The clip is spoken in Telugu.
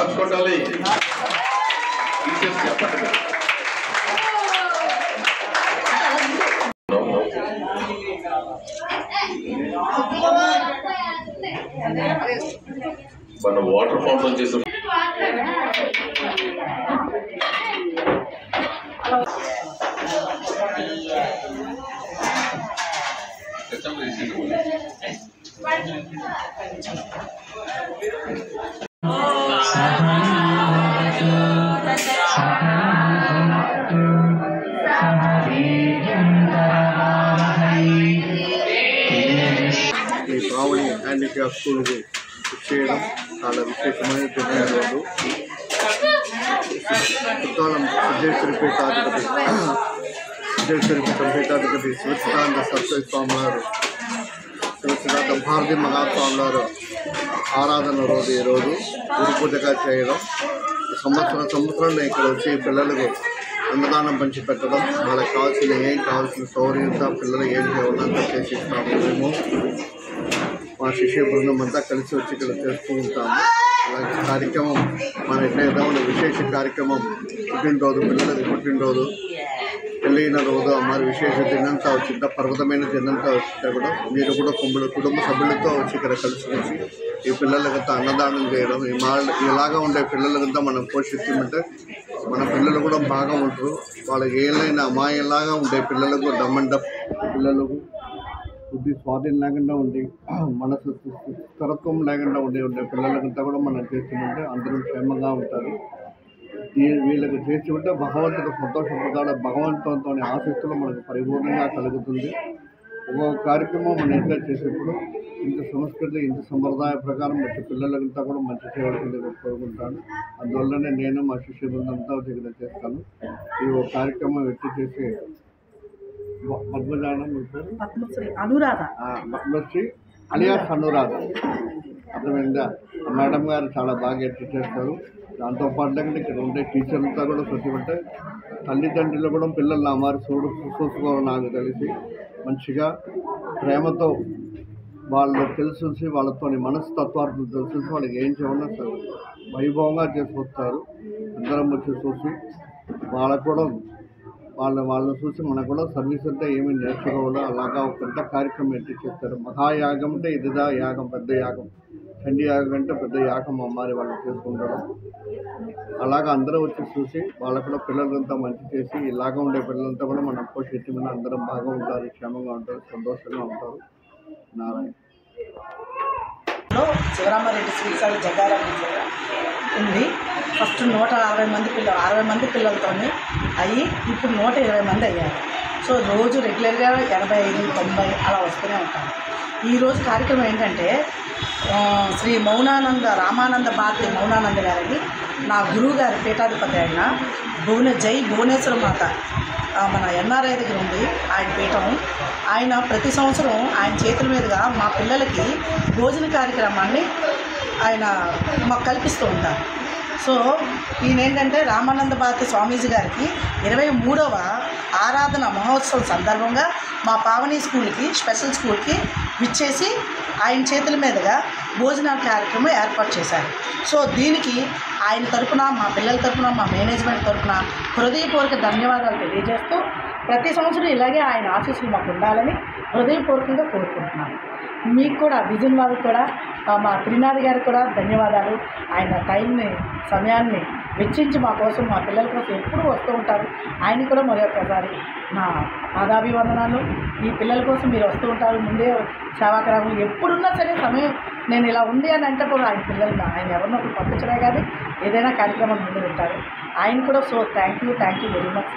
క్లాప్స్ కొట్టాలి. టీచర్స్ చెప్పండి. మన వాటర్ ఫౌంటైన్ చేసిన పావని హ్యాండిక్రాఫ్ట్ స్కూల్కు చేయడం చాలా విశేషమైన రోజు. కుట్టాలం సిద్ధేశ్వరిపీఠాధిపతి శివచిదానంద సరస్వతి స్వామి వారు, శివచిదానంద భారతీ మహాస్వామి వారు ఆరాధన రోజు ఈరోజు గురు పూజగా చేయడం. సంవత్సరంలో ఇక్కడ వచ్చి పిల్లలకు అన్నదానం పంచిపెట్టడం, వాళ్ళకి కావాల్సిన సౌకర్యంతో పిల్లలు ఏం చేయాలంతా చేసి ఇస్తాము. మేము మా శిష్య బృందం అంతా కలిసి వచ్చి ఇక్కడ చేస్తూ ఉంటాము. అలాగే కార్యక్రమం మన ఏదైనా విశేష కార్యక్రమం, పుట్టినరోజు, పిల్లలకి పుట్టినరోజు, పెళ్ళైన రోజు, మరి విశేష దినంతా వచ్చిందా, పర్వతమైన దినంతా వచ్చిందా కూడా మీరు కూడా కుటుంబ సభ్యులతో వచ్చి ఇక్కడ కలిసి వచ్చి ఈ పిల్లలకంతా అన్నదానం చేయడం. ఇలాగా ఉండే పిల్లలకంతా మనం పోషించమంటే మన పిల్లలు కూడా బాగా ఉంటారు. వాళ్ళకి ఏదైనా అమ్మాయిలాగా ఉండే పిల్లలకు డమ్మండ పిల్లలకు బుద్ధి స్వాధీనం లేకుండా ఉండి మనసు స్థిరత్వం లేకుండా ఉండే పిల్లలకంతా కూడా మనం చేస్తుంటే అందరూ క్షేమంగా ఉంటారు. వీళ్ళకి చేసి ఉంటే భగవంతుడు సంతోషపడతాడు. భగవంతునితో ఆసక్తులు మనకు పరిపూర్ణంగా కలుగుతుంది. ఒక్కొక్క కార్యక్రమం మనం ఇంట్లో చేసేప్పుడు ఇంత సంస్కృతి, ఇంత సంప్రదాయ ప్రకారం వచ్చే పిల్లలంతా కూడా మంచి చేయాల్సిందిగా కోరుకుంటాను. అందువల్లనే నేను మా శిష్య బృందంతో దగ్గర చేస్తాను. ఈ ఒక కార్యక్రమం ఎట్టి చేసి పద్మశ్రీ అనురాధ, పద్మశ్రీ అలియాస్ అనురాధ, అర్థమైందా? మేడం గారు చాలా బాగా ఎట్టి చేస్తారు. దాంతోపాటు ఇక్కడ ఉండే టీచర్లతో కూడా ప్రతి తల్లిదండ్రులు కూడా పిల్లల్ని అమ్మారు చూసుకోవాలి. నాకు తెలిసి మంచిగా ప్రేమతో వాళ్ళు తెలిసి వాళ్ళతో మనస్తత్వార్థం తెలిసి వాళ్ళకి ఏం చేయాలన్నా సరే వైభవంగా చేసుకొస్తారు. అందరం వచ్చి చూసి వాళ్ళకు కూడా వాళ్ళని చూసి మనకు కూడా సర్వీస్ అంటే ఏమి నేర్చుకోవాలో అలాగా ఒక పెద్ద కార్యక్రమం ఎట్టి చేస్తారు. మహాయాగం అంటే ఇదిదా యాగం, పెద్ద యాగం. చండీ యాగం అంటే పెద్ద యాగం అమ్మారి వాళ్ళు చేసుకుంటారు. అలాగా అందరూ వచ్చి చూసి వాళ్ళకు కూడా పిల్లలంతా మంచి చేసి ఇలాగా ఉండే పిల్లలంతా కూడా మనం పోషించి మన అందరం బాగా ఉంటారు, క్షేమంగా ఉంటారు, సంతోషంగా ఉంటారు. నారాయణ శివరామారెడ్డి శ్రీశాలి జగ్గారెడ్డి ఉంది. ఫస్ట్ 160 మంది పిల్లలతో అయ్యి ఇప్పుడు 120 మంది అయ్యారు. సో రోజు రెగ్యులర్గా 85, 90 అలా వస్తూనే ఉంటారు. ఈరోజు కార్యక్రమం ఏంటంటే శ్రీ రామానంద భారతి మౌనానంద గారికి నా గురువు గారి పీఠాధిపతి అయిన భువనేశ్వర మాత మన ఎన్ఆర్ఐ దగ్గర ఉంది ఆయన పీఠం. ఆయన ప్రతి సంవత్సరం ఆయన చేతుల మీదుగా మా పిల్లలకి భోజన కార్యక్రమాన్ని ఆయన మాకు కల్పిస్తూ ఉంటారు. సో ఈయన ఏంటంటే రామానంద భారతి స్వామీజీ గారికి 23వ ఆరాధన మహోత్సవం సందర్భంగా మా పావని స్కూల్కి, స్పెషల్ స్కూల్కి విచ్చేసి ఆయన చేతుల మీదుగా భోజనాల కార్యక్రమం ఏర్పాటు చేశారు. సో దీనికి ఆయన తరఫున, మా పిల్లల తరఫున, మా మేనేజ్మెంట్ తరఫున హృదయపూర్వక ధన్యవాదాలు తెలియజేస్తూ ప్రతి సంవత్సరం ఇలాగే ఆయన ఆశీస్సులు మాకు ఉండాలని హృదయపూర్వకంగా కోరుకుంటున్నాను. మీకు కూడా విజన్ వారికి కూడా, మా త్రినాథ్ గారికి కూడా ధన్యవాదాలు. ఆయన సమయాన్ని వెచ్చించి మా కోసం, మా పిల్లల కోసం ఎప్పుడూ వస్తూ ఉంటారు. ఆయన్ని కూడా మరొకసారి నా పాదాభివందనాలు. ఈ పిల్లల కోసం మీరు వస్తూ ఉంటారు, ముందే సేవాగ్రామం ఎప్పుడున్నా సరే సమయం నేను ఇలా ఉంది అని అంటే కూడా ఆయన పిల్లలు ఆయన ఎవరినో ఒకరు పంపించడే కానీ ఏదైనా కార్యక్రమం ముందు ఉంటారు. ఆయన కూడా so thank you very much.